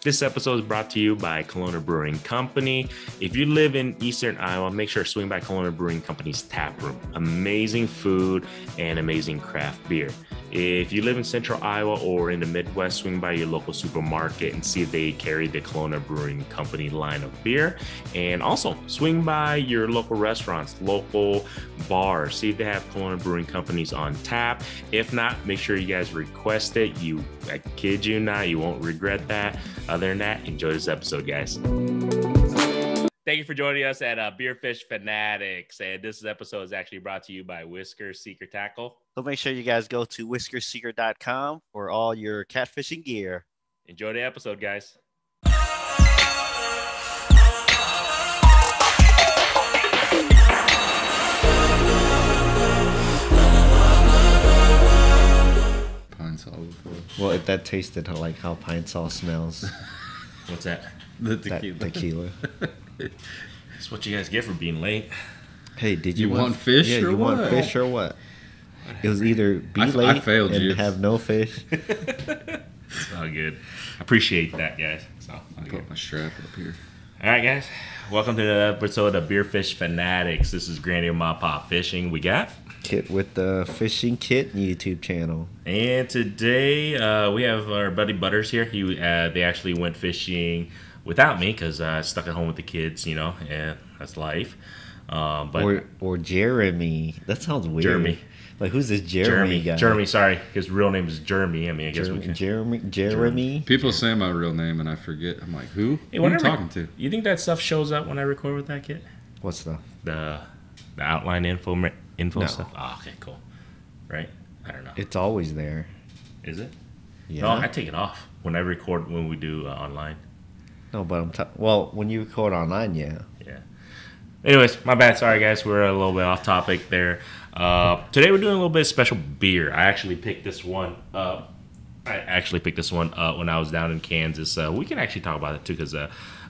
This episode is brought to you by Kalona Brewing Company. If you live in Eastern Iowa, make sure to swing by Kalona Brewing Company's tap room. Amazing food and amazing craft beer. If you live in Central Iowa or in the Midwest, swing by your local supermarket and see if they carry the Kalona Brewing Company line of beer. And also, swing by your local restaurants, local bars, see if they have Kalona Brewing Companies on tap. If not, make sure you guys request it. I kid you not, you won't regret that. Other than that, enjoy this episode, guys. Thank you for joining us at Fish Fanatics. And this episode is actually brought to you by Whisker Secret Tackle. So make sure you guys go to whiskersecret.com for all your catfishing gear. Enjoy the episode, guys. Pine Sol before. Well, if that tasted like how Pine Sol smells. What's that? The tequila. That tequila. That's what you guys get for being late. Hey, did You want fish Yeah, or you what? want fish or what? It was either be I late failed and you. have no fish. It's all good. Appreciate that, guys. So, I'll put my strap up here. all right, guys. Welcome to the episode of Fish Fanatics. This is Granny and MaPop Fishing. We got... Kit with the Fishing Kit YouTube channel. And today we have our buddy Butters here. They actually went fishing without me because I stuck at home with the kids, you know, and that's life. But Or Jeremy. That sounds weird. Jeremy. Like, who's this Jeremy guy? Jeremy, sorry. His real name is Jeremy. I mean, I guess we can... Jeremy? People say my real name and I forget. I'm like, who? Hey, Who are you talking to? You think that stuff shows up when I record with that kid? What stuff? The outline info No. stuff? Oh, okay, cool. Right? I don't know. It's always there. Is it? Yeah. No, I take it off when I record when we do online. No, but well, when you record online, yeah. Yeah. Anyways, my bad. Sorry, guys. We're a little bit off topic there. Today we're doing a little bit of special beer. I actually picked this one up. When I was down in Kansas. We can actually talk about it too because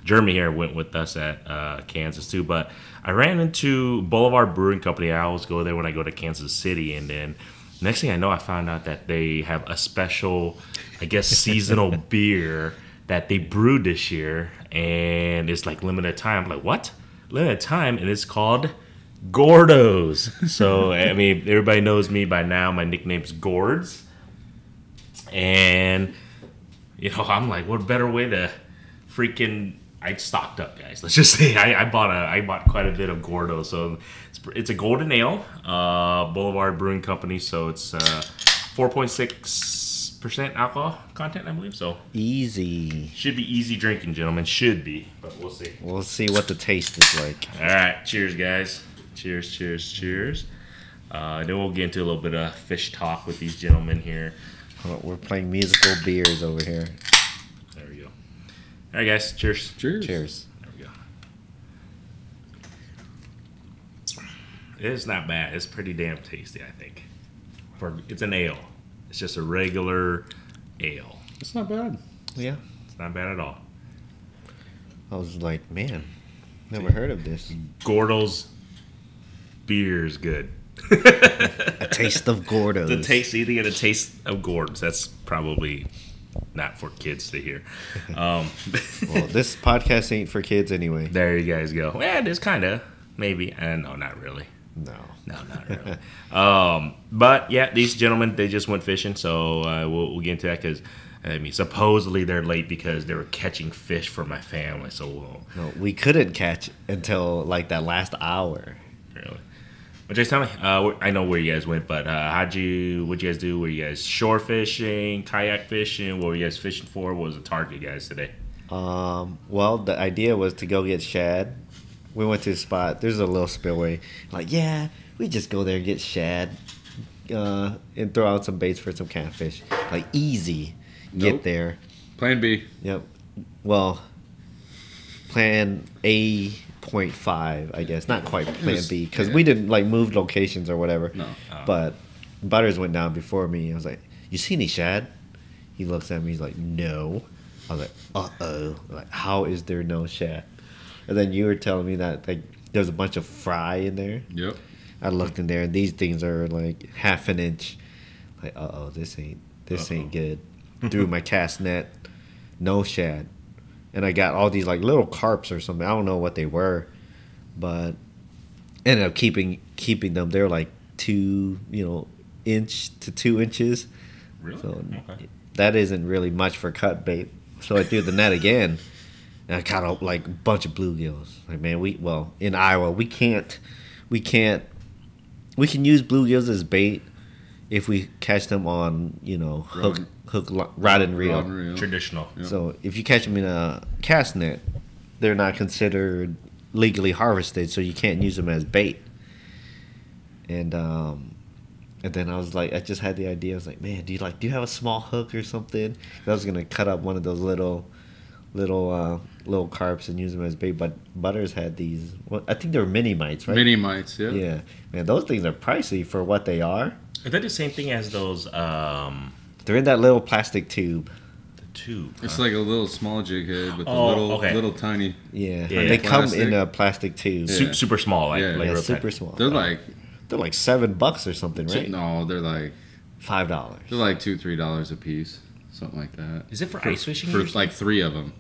Jeremy here went with us at Kansas too. But I ran into Boulevard Brewing Company. I always go there when I go to Kansas City. And then next thing I know, I found out that they have a special, I guess, seasonal beer that they brewed this year. And it's like limited time. I'm like, what? Limited time? And it's called Gordos. So, I mean, everybody knows me by now. My nickname's Gourds. And, you know, I'm like, what better way to freaking... I stocked up, guys. Let's just say I bought quite a bit of Gordo. So it's a golden ale, Boulevard Brewing Company. So it's 4.6% alcohol content, I believe. So Easy. should be easy drinking, gentlemen. Should be, but we'll see. We'll see what the taste is like. All right, cheers, guys. Cheers, cheers, cheers. Then we'll get into a little bit of fish talk with these gentlemen here. Oh, we're playing musical beers over here. There we go. All right, guys. Cheers. Cheers. Cheers. There we go. It's not bad. It's pretty damn tasty, I think. It's an ale. It's just a regular ale. It's not bad. Yeah. It's not bad at all. I was like, man, never heard of this. Gordo's beer is good. A taste of Gordos. The taste, you get a taste of Gordon's. That's probably not for kids to hear. Well, this podcast ain't for kids anyway. There you guys go. Yeah, it is kind of, maybe. No, not really. No. No, not really. But yeah, these gentlemen, they just went fishing, so we'll get into that because, I mean, supposedly they're late because they were catching fish for my family. So No, we couldn't catch until like that last hour. really, but just tell me. I know where you guys went, but what'd you guys do? Were you guys shore fishing, kayak fishing? What were you guys fishing for? What was the target, guys, today? Well, the idea was to go get shad. We went to a spot. There's a little spillway. Like, yeah, we just go there and get shad, and throw out some baits for some catfish. Like, easy. Get Nope. there. Plan B. Yep. Well, plan A.5, I guess. Not quite plan B, because we didn't like move locations or whatever. No. But Butters went down before me. I was like, "You see any shad?" He looks at me. He's like, "No." I was like, "Uh-oh." Like, how is there no shad? And then you were telling me that like there's a bunch of fry in there. Yep. I looked in there, and these things are like half an inch. Like, this ain't good. Threw my cast net, no shad. and I got all these like little carps or something. I don't know what they were, but ended up keeping them. They're like 2 inch to 2 inches. Really? So Okay. that isn't really much for cut bait. So I threw the net again, and I caught like a bunch of bluegills. Like, man, in Iowa we can use bluegills as bait if we catch them on rod and reel. Traditional. Yep. So if you catch them in a cast net, they're not considered legally harvested, so you can't use them as bait. And then I was like, I just had the idea. I was like, man, do you have a small hook or something? I was gonna cut up one of those little carps and use them as bait. But Butters had these. Well, I think they were mini mites, right? Mini mites, yeah. Yeah, man, those things are pricey for what they are. Is that the same thing as those They're in that little plastic tube. the tube? It's like a little small jig head with little tiny. Yeah, Yeah. they come Plastic. in a plastic tube. Yeah. Super small, like Yeah. real super tight. small. They're like They're like $7 or something, right? no, they're like $5. $2-3 a piece, something like that. Is it for ice fishing? For like 3 of them.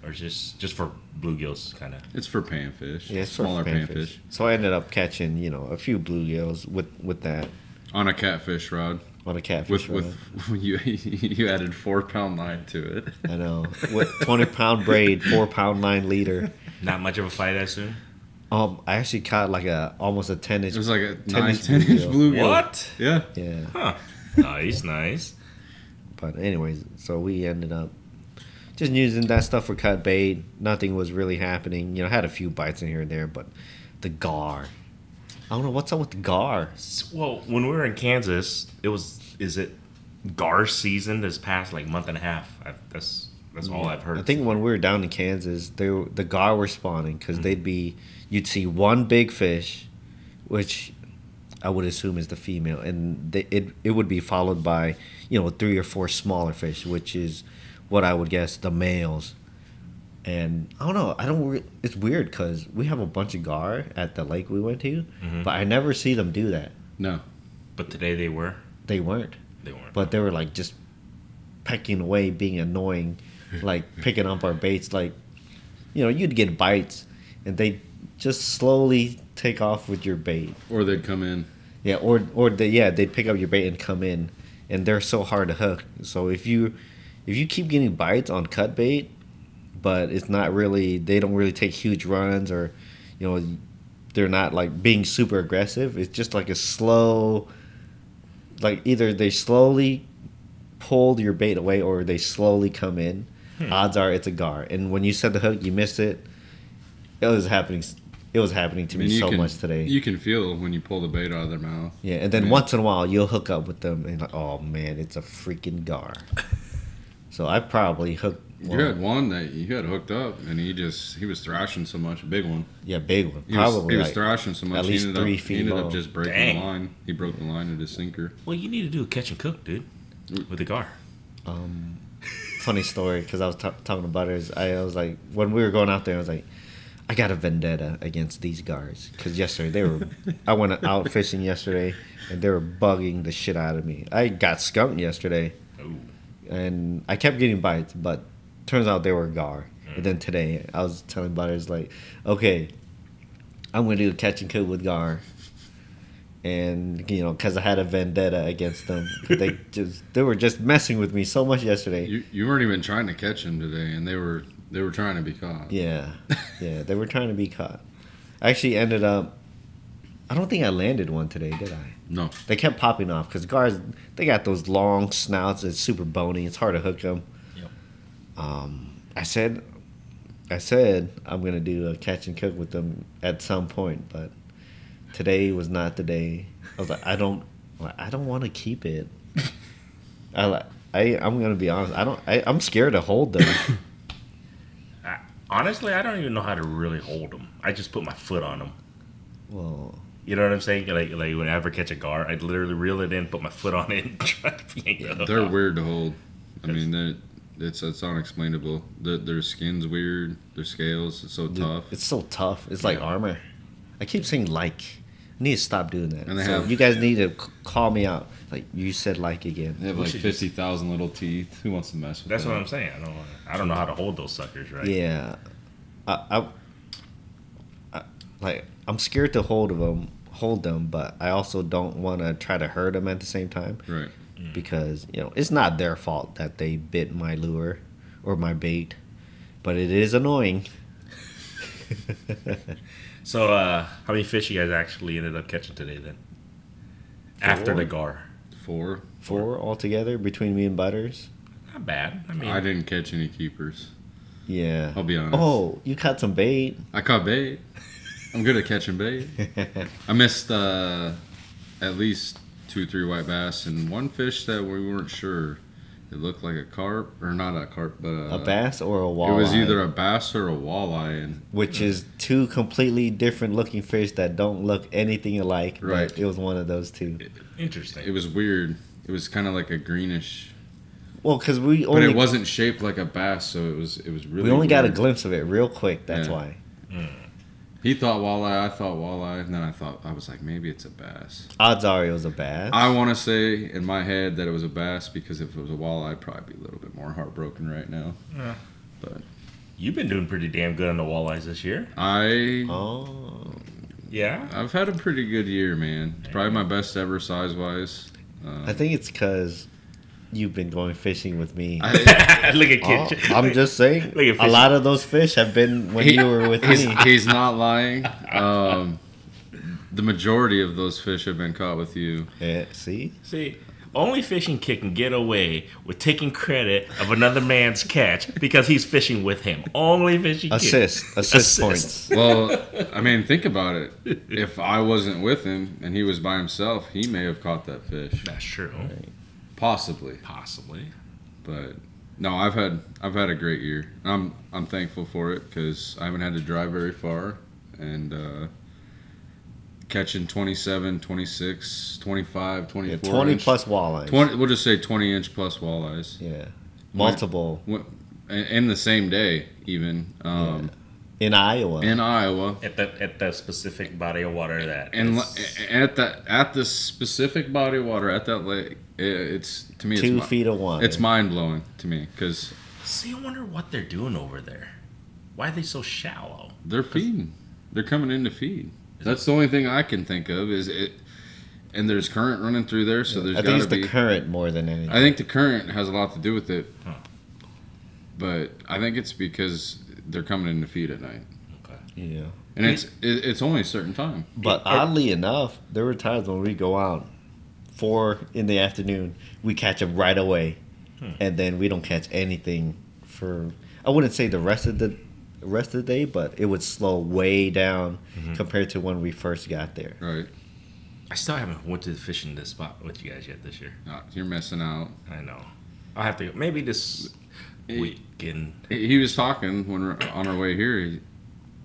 Or just for bluegills, kind of? It's for panfish. Yeah, it's for smaller panfish. So I ended up catching, a few bluegills with that On a catfish rod. on a catfish rod. With you added 4-pound line to it. I know. With 20-pound braid, 4-pound 9 leader. Not much of a fight, I assume. I actually caught like almost a 10-inch. It was like a 10-inch 10-inch bluegill. What? Yeah. Yeah. Huh. Nice. But anyways, so we ended up just using that stuff for cut bait. Nothing was really happening. I had a few bites in here and there, but the gar. I don't know what's up with the gar. Well, when we were in Kansas, is it gar season this past like month and a half? That's all I've heard. I think when we were down in Kansas, the gar were spawning because you'd see one big fish, which I would assume is the female, and it would be followed by 3 or 4 smaller fish, which is what I would guess the males. And I don't know, it's weird because we have a bunch of gar at the lake we went to, but I never see them do that. No. But today they were. They weren't, They weren't. but they were like just pecking away, being annoying, like picking up our baits. Like, you'd get bites, and they just slowly take off with your bait. Or they'd come in. Yeah, they'd pick up your bait and come in, and they're so hard to hook. So if you keep getting bites on cut bait, but it's not really, they don't really take huge runs, or they're not like being super aggressive. It's just like a slow, like either they slowly pull your bait away or they slowly come in. Odds are it's a gar. And when you set the hook, you missed it. It was happening to me so much today. You can feel when you pull the bait out of their mouth. Yeah, and then once in a while you'll hook up with them and like, oh man, it's a freaking gar. So I probably hooked. You had one that you had hooked up, and he was thrashing so much, a big one. Yeah, big one. He Probably was like thrashing so much. at least 3 feet He ended long. up just breaking Dang. the line. He broke the line with his sinker. Well, you need to do a catch and cook, dude, with the gar. Funny story, because I was talking to Butters. I was like, when we were going out there, I was like, I got a vendetta against these guards because yesterday I went out fishing yesterday and they were bugging the shit out of me. I got skunked yesterday, and I kept getting bites, but turns out they were gar. And then today I was telling Butters like, okay, I'm gonna do a catch and cook with gar, and because I had a vendetta against them. They were just messing with me so much yesterday. You weren't even trying to catch him today, and they were trying to be caught. Yeah, they were trying to be caught. I actually ended up. I don't think I landed one today, did I? No. They kept popping off because gars, they got those long snouts. It's super bony. It's hard to hook them. Yep. I said I'm gonna do a catch and cook with them at some point, but today was not the day. I was like, I don't want to keep it. I'm gonna be honest. I'm scared to hold them. Honestly, I don't even know how to really hold them. I just put my foot on them. Well, You know what I'm saying? Like whenever I catch a gar, I'd literally reel it in, put my foot on it, and try to yank it up. They're weird to hold. I mean, it's unexplainable. Their skin's weird. Their scales, it's so tough. it's so tough. It's like Yeah. armor. I keep saying like. I need to stop doing that. And they so have- you guys need to call me out. Like you said, like again. They have like 50,000 little teeth. Who wants to mess with That's that? what I'm saying. I don't know how to hold those suckers, right? Yeah, I like I'm scared to hold them, but I also don't want to try to hurt them at the same time. Right. Because it's not their fault that they bit my lure or my bait, but it is annoying. So, how many fish you guys actually ended up catching today then? After the gar. 4. 4 altogether between me and Butters. Not bad. I mean, I didn't catch any keepers. Yeah. I'll be honest. Oh, you caught some bait. I caught bait. I'm good at catching bait. I missed at least 2-3 white bass and one fish that we weren't sure. It looked like a carp, or not a carp, but A bass or a walleye? It was either a bass or a walleye, and which is 2 completely different looking fish that don't look anything alike. Right. But it was one of those 2. interesting. it was weird. It was kind of like a greenish, Well, because we but only it wasn't shaped like a bass, so it was really. we only got a weird. glimpse of it real quick. That's Yeah. why. He thought walleye, I thought walleye, and then I was like, maybe it's a bass. Odds are it was a bass. I want to say in my head that it was a bass because if it was a walleye, I'd probably be a little bit more heartbroken right now. Yeah. But You've been doing pretty damn good on the walleyes this year. Oh. Yeah. I've had a pretty good year, man. It's probably my best ever size wise. I think it's because you've been going fishing with me. Look at Oh, Kid. I'm just saying, Look at a fish. lot of those fish have been when you were with me. He's not lying. The majority of those fish have been caught with you. Yeah, see? See, only Fishing Kid can get away with taking credit of another man's catch because he's fishing with him. Only Fishing Kid. Assist points. Well, I mean, think about it. If I wasn't with him and he was by himself, he may have caught that fish. That's true. Possibly. Possibly. But no, I've had a great year. I'm thankful for it because I haven't had to drive very far, and catching 27, 26, 25, 24 20 inch, plus walleyes. 20, we'll just say 20-inch plus walleyes. Yeah. Multiple. In the same day, even In Iowa. in Iowa. At the specific body of water that And is- at the specific body of water at that lake, it's to me 2 it's feet of water. it's mind blowing to me because See, I wonder what they're doing over there. Why are they so shallow? they're feeding. They're coming in to feed. That's the only thing I can think of is it. And there's current running through there, so there's I got think to it's be. the current more than anything. I think the current has a lot to do with it, Huh. but I think it's because they're coming in to feed at night, Okay. Yeah. and it's only a certain time. But oddly enough, there were times when we go out 4 in the afternoon, we catch them right away, and then we don't catch anything for. I wouldn't say the rest of the day, but it would slow way down compared to when we first got there. Right? I still haven't went to the fishing this spot with you guys yet this year. You're missing out. I know. I'll have to go. Maybe this weekend. He was talking when we're on our way here.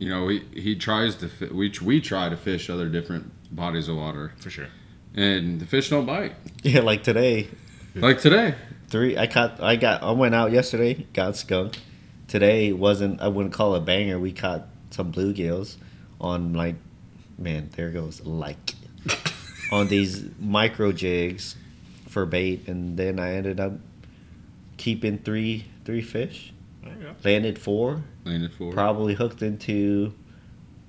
He tries to we try to fish other different bodies of water, For sure. and the fish don't bite. Yeah, like today, Like today, 3. I went out yesterday, got skunk. Today wasn't. I wouldn't call it a banger. We caught some bluegills on there goes on these micro jigs for bait, and then I ended up keeping three fish. There you go. Landed 4. landed for. Probably hooked into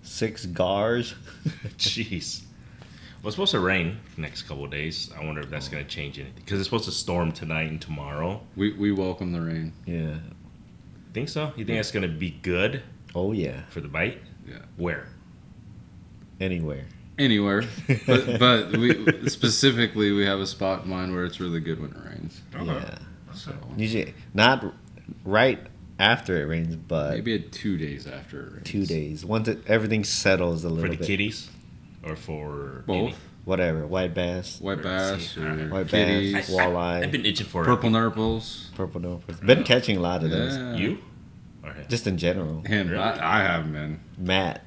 6 gars. Jeez. Well, it's supposed to rain the next couple of days. I wonder if that's going to change anything. Because it's supposed to storm tonight and tomorrow. We welcome the rain. Yeah. Think so? You think that's going to be good Oh yeah. for the bite? Yeah. Where? Anywhere. Anywhere, but we specifically we have a spot in mind where it's really good when it rains. Yeah. So Usually not right after it rains, but maybe 2 days after it rains. 2 days. Once everything settles a For little the bit. kitties? Or for Both. any? Whatever. White bass, White bass See, or alright. White kitties, bass, walleye, I've been itching for purple nurples. purple nopals. Been catching a lot of those. Yeah. You? Or him? Just in general. And Really? I have been. Matt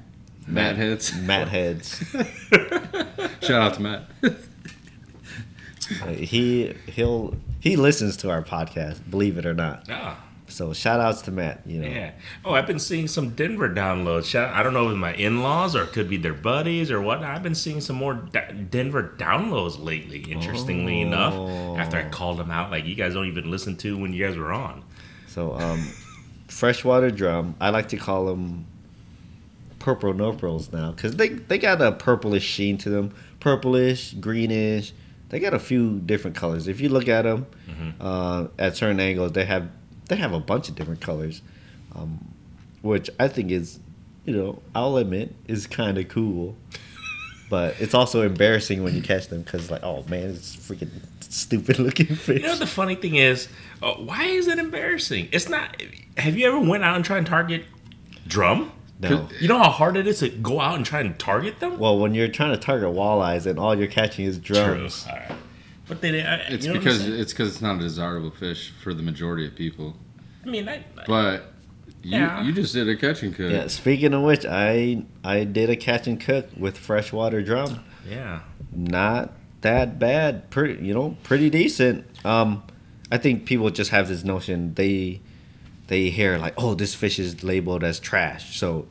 Hits. Matt heads. Shout out to Matt. He listens to our podcast, believe it or not. Ah. So shout outs to Matt. Yeah. Oh, I've been seeing some Denver downloads. I don't know if my in-laws or it could be their buddies or what. I've been seeing some more Denver downloads lately. Interestingly enough, after I called them out, like you guys don't even listen to when you guys were on. So freshwater drum. I like to call them purple nopals now because they got a purplish sheen to them, purplish, greenish. They got a few different colors. If you look at them at certain angles, they have a bunch of different colors, which I think is, I'll admit, is kind of cool. But it's also embarrassing when you catch them because, like, oh man, it's freaking stupid looking fish. You know, the funny thing is, why is it embarrassing? It's not. Have you ever went out and tried and target drum? No. You know how hard it is to go out and try and target them? Well, when you're trying to target walleyes and all you're catching is drums. True. All right. But then it's because it's not a desirable fish for the majority of people. I mean, but you just did a catch and cook. Yeah. Speaking of which, I did a catch and cook with freshwater drum. Yeah. Not that bad. Pretty decent. I think people just have this notion they hear like, oh, this fish is labeled as trash, so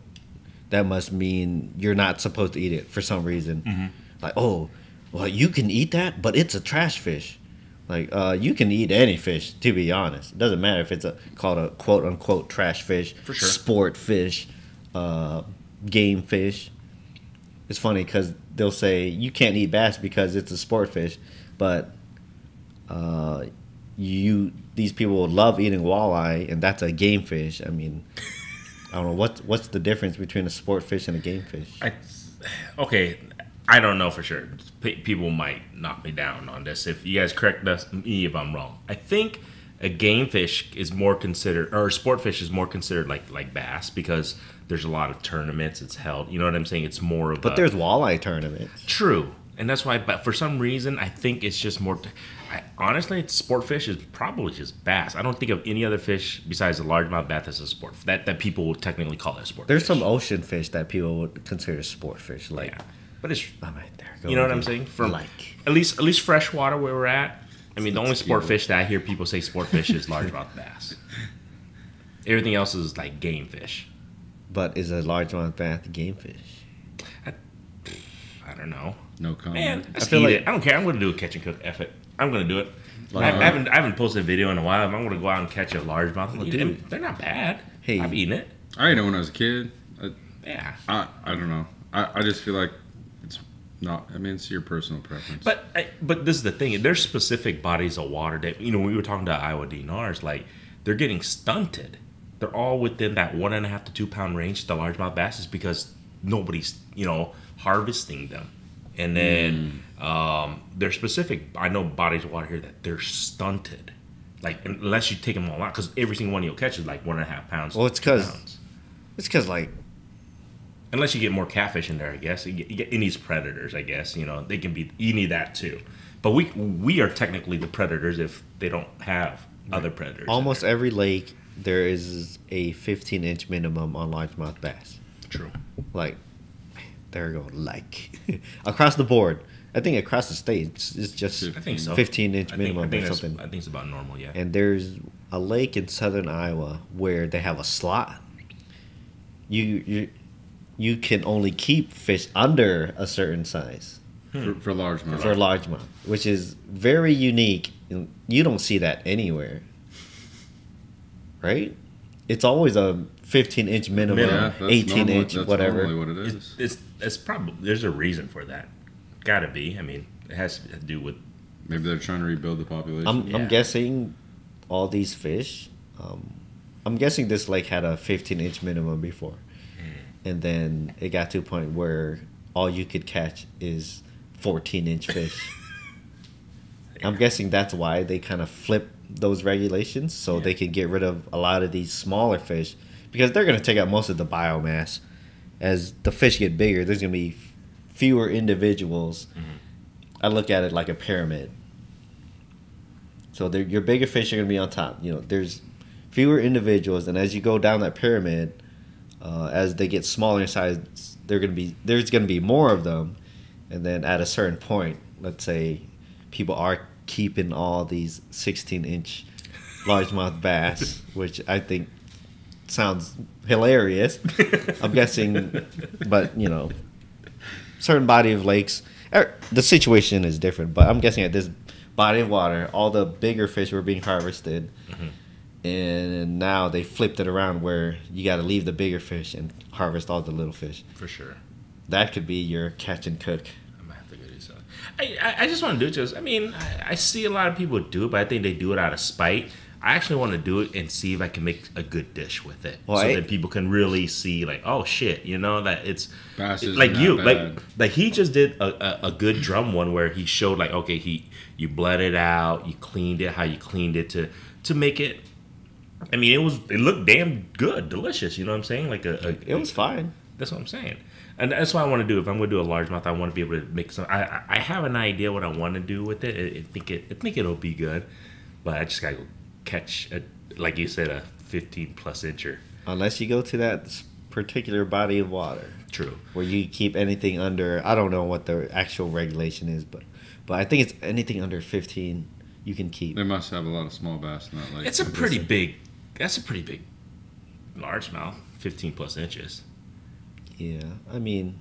that must mean you're not supposed to eat it for some reason. Mm-hmm. Like, oh, well, you can eat that, but it's a trash fish. Like, you can eat any fish, to be honest. It doesn't matter if it's called a quote-unquote trash fish, for sure. Sport fish, game fish. It's funny because they'll say you can't eat bass because it's a sport fish, but these people would love eating walleye, and that's a game fish. I mean, I don't know what's the difference between a sport fish and a game fish. I don't know for sure. People might knock me down on this. If you guys correct me if I'm wrong. I think a game fish is more considered, or a sport fish is more considered like bass because there's a lot of tournaments it's held. You know what I'm saying? It's more of But there's walleye tournaments. True. And that's why, but for some reason, I think it's just more. Honestly, sport fish is probably just bass. I don't think of any other fish besides the largemouth bass as a sport that people would technically call it a sport. There's fish. some ocean fish that people would consider sport fish, like. Yeah. But it's, there you know what I'm saying? From at least freshwater where we're at. I mean, the only sport fish that I hear people say sport fish is largemouth bass. Everything else is like game fish. But is a largemouth bass game fish? I don't know. No comment. Man, I feel like it. I don't care. I'm going to do a catch and cook. F it. I'm going to do it. I haven't posted a video in a while. If I'm going to go out and catch a largemouth, they're not bad. Hey, I've eaten it. I ate it when I was a kid. Yeah. I don't know. I just feel like it's not. I mean, it's your personal preference. But this is the thing. There's specific bodies of water that we were talking to Iowa DNRs. Like they're getting stunted. They're all within that 1.5 to 2 pound range. The largemouth bass is because nobody's harvesting them. And then there's specific, I know, bodies of water here that they're stunted. Like, unless you take them all out, because every single one you'll catch is like 1.5 pounds. Well, it's because like, unless you get more catfish in there, I guess. You get any predators, I guess. They can be, you need that too. But we are technically the predators if they don't have other predators. Almost every lake, there is a 15-inch minimum on largemouth bass. True. Like, there we go. Like, across the board. I think across the state, it's just 15-inch minimum or something. I think it's about normal, yeah. And there's a lake in southern Iowa where they have a slot. You can only keep fish under a certain size. For largemouth. For largemouth, which is very unique. You don't see that anywhere. Right? It's always a 15-inch minimum, 18-inch, whatever. That's normally what it is. It's probably, there's a reason for that. Gotta be. I mean, it has to do with... Maybe they're trying to rebuild the population. I'm guessing all these fish... I'm guessing this lake had a 15-inch minimum before. And then it got to a point where all you could catch is 14-inch fish. I'm guessing that's why they kind of flip those regulations so they can get rid of a lot of these smaller fish, because they're going to take out most of the biomass. As the fish get bigger, there's going to be fewer individuals. I look at it like a pyramid. So your bigger fish are going to be on top. There's fewer individuals, and as you go down that pyramid, as they get smaller in size, there's going to be more of them. And then at a certain point, let's say people are keeping all these 16-inch largemouth bass, which I think sounds hilarious. I'm guessing, but certain body of lakes, the situation is different. But I'm guessing at this body of water, all the bigger fish were being harvested, and now they flipped it around where you got to leave the bigger fish and harvest all the little fish. For sure. That could be your catch and cook. I might have to go do something. I just want to do it. Just, I mean, I see a lot of people do it, but I think they do it out of spite. I actually want to do it and see if I can make a good dish with it, so that people can really see, like, oh shit, that it's like like he just did a good drum one where he showed like, okay, you bled it out, you cleaned it, how you cleaned it to make it. I mean, it looked damn good, delicious. You know what I'm saying? Like it was fine. That's what I'm saying. And that's what I want to do. If I'm going to do a largemouth, I want to be able to make some. I have an idea what I want to do with it. I think it'll be good, but I just gotta go catch like you said, a 15 plus incher. Unless you go to that particular body of water. True. Where you keep anything under. I don't know what the actual regulation is, but I think it's anything under 15 you can keep. They must have a lot of small bass in that lake. It's a pretty big. That's a pretty big largemouth. 15 plus inches. Yeah, I mean,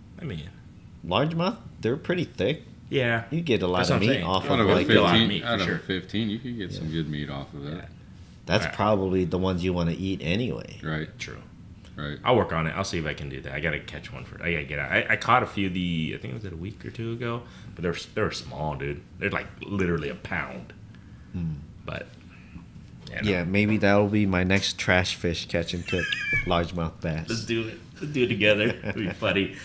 largemouth, they're pretty thick. Yeah, you get a lot of meat off of like 15. Out of 15, you can get some good meat off of it. Yeah. That's probably the ones you want to eat anyway. Right. True. Right. I'll work on it. I'll see if I can do that. I gotta catch one I gotta get out. I caught a few I think it was a week or two ago, but they're small, dude. They're like literally a pound. But yeah, maybe that'll be my next trash fish catch and cook, largemouth bass. Let's do it. Let's do it together. It'll be funny.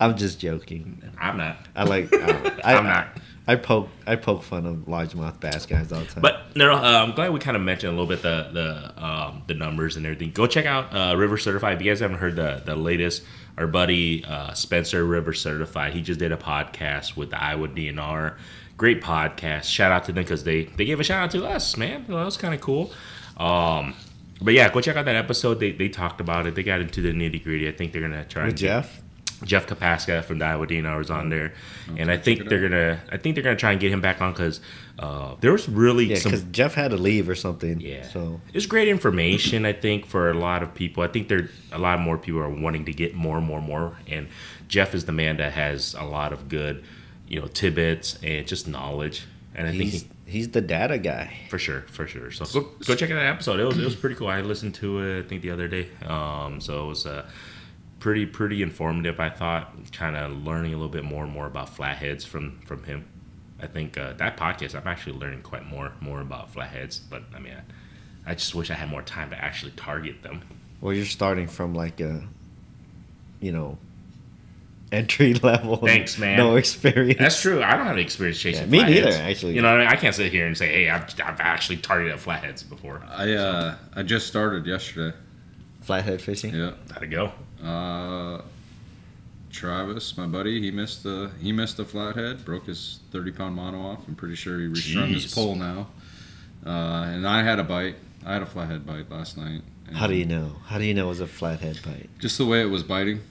I'm just joking. I'm not. I'm not. I poke fun of largemouth bass guys all the time. But I'm glad we kind of mentioned a little bit the numbers and everything. Go check out River Certified. If you guys haven't heard the latest, our buddy Spencer, River Certified, he just did a podcast with the Iowa DNR. Great podcast. Shout out to them because they gave a shout out to us, man. Well, that was kind of cool. But yeah, go check out that episode. They talked about it. They got into the nitty gritty. I think they're gonna try with Jeff Kapaska from the Iowa DNR was on there, and I think they're gonna try and get him back on because there was really because Jeff had to leave or something. Yeah, so it's great information. I think for a lot of people, I think a lot more people are wanting to get more, and Jeff is the man that has a lot of good, tidbits and just knowledge. And I think he's the data guy for sure. So go check out that episode. It was pretty cool. I listened to it I think the other day. So it was pretty informative. I thought, kind of learning a little bit more and more about flatheads from him. I think that podcast I'm actually learning quite more about flatheads. But I mean, I just wish I had more time to actually target them. Well, you're starting from like a, entry level. Thanks, man. No experience. That's true. I don't have any experience chasing me flatheads. neither, actually. I can't sit here and say, hey, I've actually targeted flatheads before. I just started yesterday. Flathead fishing? Yeah. How'd it go? Travis, my buddy, he missed the flathead, broke his 30-pound mono off. I'm pretty sure he restrung his pole now. And I had a bite. I had a flathead bite last night. How do you know? How do you know it was a flathead bite? Just the way it was biting.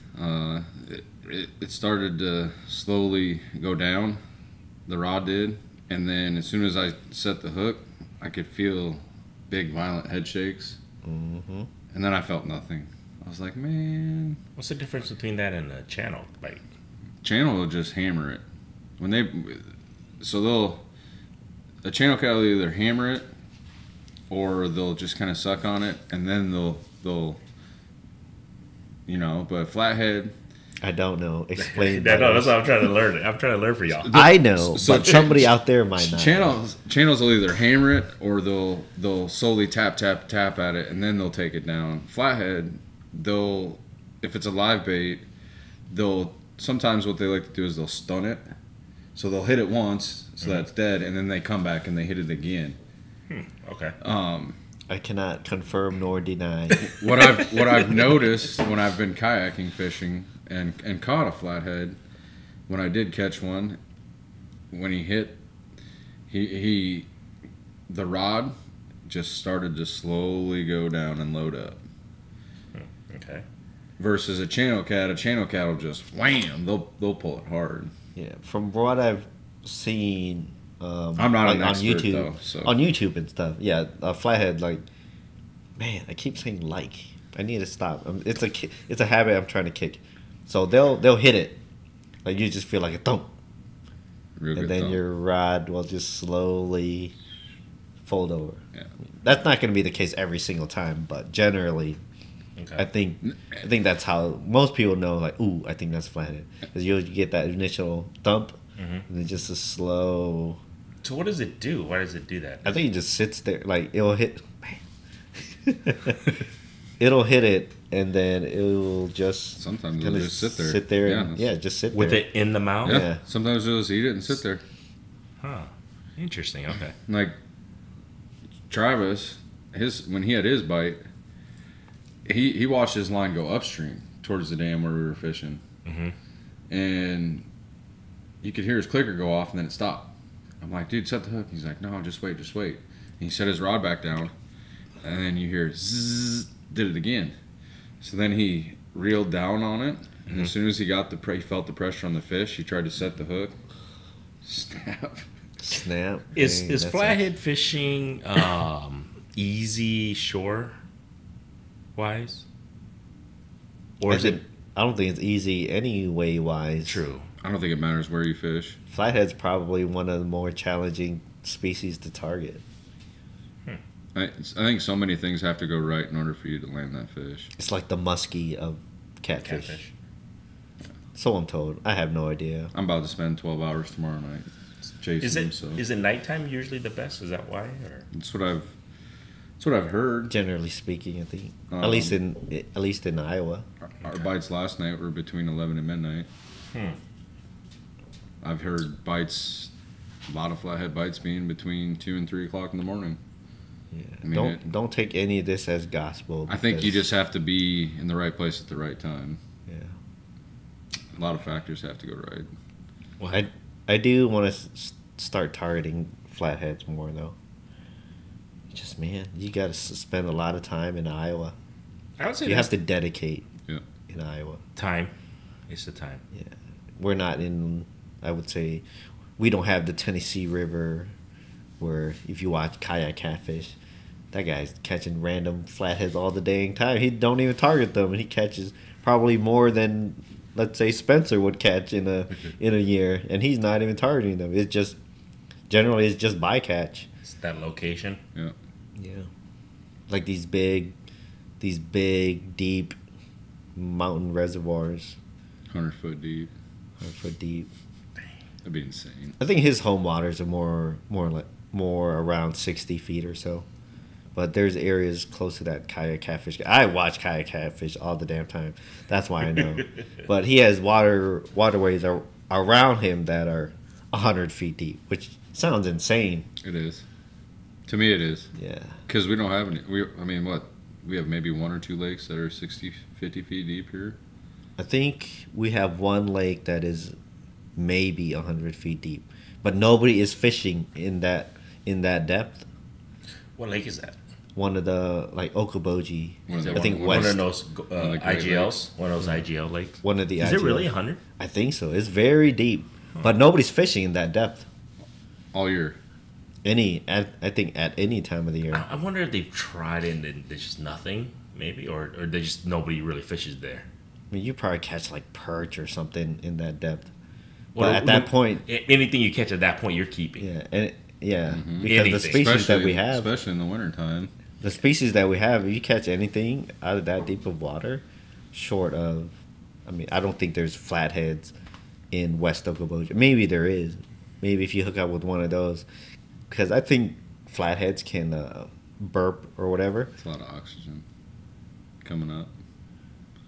It started to slowly go down. The rod did. And then as soon as I set the hook, I could feel big, violent head shakes. Mm-hmm. And then I felt nothing. I was like, man. What's the difference between that and a channel bite? Channel will just hammer it. A channel cat will either hammer it or they'll just kind of suck on it, and then they'll but flathead. I don't know. Explain. That's what I'm trying to learn. I'm trying to learn for y'all. I know, but somebody out there might not. Channels will either hammer it or they'll slowly tap at it, and then they'll take it down. Flathead, if it's a live bait, sometimes what they like to do is they'll stun it. So they'll hit it once, so that's dead, and then they come back and they hit it again. Okay. I cannot confirm nor deny. What I've noticed when I've been kayaking fishing and caught a flathead, when I did catch one, when he hit, the rod just started to slowly go down and load up. Okay. Versus a channel cat will just wham, they'll pull it hard. Yeah, from what I've seen, I'm not like an on expert, YouTube, though, so. on YouTube and stuff. Yeah, flathead. Like, man, I keep saying like. I need to stop. It's a habit I'm trying to kick. So they'll hit it, like you just feel like a thump, Real and good then thump. your rod will just slowly fold over. Yeah. That's not going to be the case every single time, but generally, Okay. I think that's how most people know. Like, ooh, I think that's flathead, because you get that initial thump, and then just a slow. So what does it do? Why does it do that? I think it just sits there, like it'll hit. It'll hit it, and then it'll just Sometimes kinda it'll just sit there. Sit there, Yeah, and, that's- just sit With there. it in the mouth? Yeah. Yeah. Sometimes you'll just eat it and sit there. Huh. Interesting. Okay. Like Travis, when he had his bite, he watched his line go upstream towards the dam where we were fishing, and you could hear his clicker go off, and then it stopped. I'm like, dude, set the hook. He's like, no, just wait. And he set his rod back down, and then you hear zzz, did it again. So then he reeled down on it, and as soon as he got he felt the pressure on the fish, he tried to set the hook. Snap. Snap. Is Dang, that's flathead fishing easy shore wise? Or is it I don't think it's easy anyway. Wise. true? I don't think it matters where you fish. Flathead's probably one of the more challenging species to target. I think so many things have to go right in order for you to land that fish. It's like the muskie of catfish. Catfish. So I'm told. I have no idea. I'm about to spend 12 hours tomorrow night chasing them. So Is it nighttime usually the best? Is that why? Or that's what I've heard. Generally speaking, I think Um, at least in Iowa. Our bites last night were between 11 and midnight. I've heard bites, a lot of flathead bites being between 2 and 3 o'clock in the morning. Yeah. I mean, Don't take any of this as gospel. I think you because- just have to be in the right place at the right time. Yeah. A lot of factors have to go right. Well, I do want to start targeting flatheads more though. Just man, you got to spend a lot of time in Iowa. I would say You that's have to dedicate Yeah. in Iowa. time. It's the time. Yeah, we're not in. I would say we don't have the Tennessee River, where if you watch kayak catfish, that guy's catching random flatheads all the dang time. He don't even target them, and he catches probably more than, let's say, Spencer would catch in a year, and he's not even targeting them. It's just generally it's just bycatch. It's that location. Yeah. Yeah, like these big, deep mountain reservoirs, 100-foot deep. 100 foot deep. That'd be insane. I think his home waters are more around 60 feet or so. But there's areas close to that kayak catfish. I watch kayak catfish all the damn time. That's why I know. But he has waterways around him that are 100 feet deep, which sounds insane. It is. To me, it is. Yeah. Because we don't have any. We have maybe 1 or 2 lakes that are 60, 50 feet deep here. I think we have one lake that is maybe 100 feet deep, but nobody is fishing in that depth. What lake is that? One of the like Okoboji, Is it I think one west. of those of the Great IGLs? One of those IGL lakes? One of the. Is it IGL. really 100? I think so. It's very deep, but nobody's fishing in that depth. All year. I think at any time of the year. I wonder if they've tried it and there's just nothing, maybe, or they just nobody really fishes there. I mean, you probably catch like perch or something in that depth. Well, But at that point, anything you catch at that point, you're keeping. yeah, and because Anything. the species that we have, Especially in the wintertime. the species that we have, if you catch anything out of that deep of water, short of, I mean, I don't think there's flatheads in West Okoboji. Maybe there is. Maybe if you hook up with one of those, because I think flatheads can burp or whatever. It's a lot of oxygen coming up.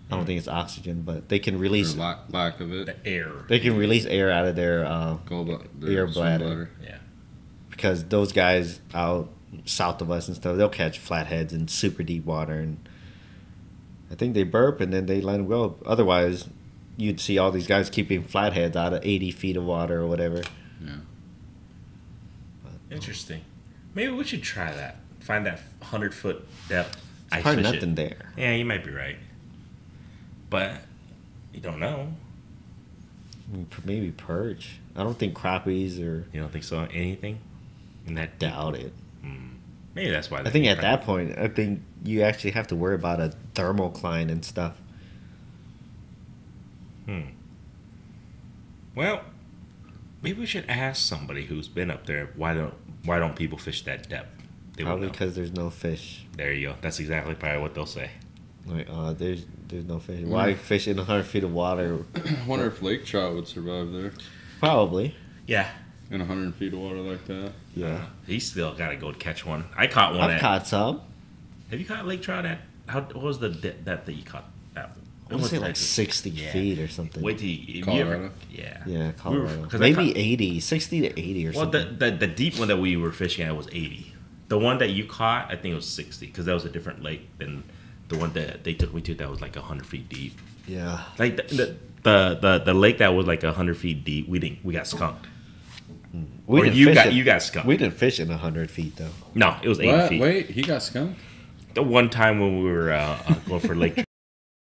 I don't think it's oxygen, but they can release. Or lack of it. The air. They can release air out of their Their air bladder. Yeah. Because those guys out south of us and stuff, they'll catch flatheads in super deep water, and I think they burp and then they let them go. Otherwise, you'd see all these guys keeping flatheads out of 80 feet of water or whatever. Yeah. Interesting. Maybe we should try that. Find that 100-foot depth. There's ice probably fish nothing it. there. Yeah, you might be right. But you don't know. Maybe perch. I don't think crappies or. You don't think so? Anything? In that deep? Doubt it. Maybe that's why. I think at that point, I think you actually have to worry about a thermocline and stuff. Well, maybe we should ask somebody who's been up there. Why don't people fish that depth? They Probably because there's no fish. There you go. That's exactly probably what they'll say. Like, there's no fish. Why fish in 100 feet of water? I wonder if lake trout would survive there. Probably. Yeah. In 100 feet of water like that. Yeah. He's still got to go catch one. I caught one. I've caught some. Have you caught lake trout at? What was the depth that you caught? I would say like 60 feet or something. Wait till you Colorado. ever, yeah. Yeah, Colorado. Maybe 80, 60 to 80 or something. Well, the deep one that we were fishing at was 80. The one that you caught, I think it was 60 because that was a different lake than the one that they took me to that was like 100 feet deep. Yeah. Like the lake that was like 100 feet deep, we got skunked. You got skunked. We didn't fish in 100 feet though. No, it was 80 feet. Wait, he got skunked? The one time when we were going for lake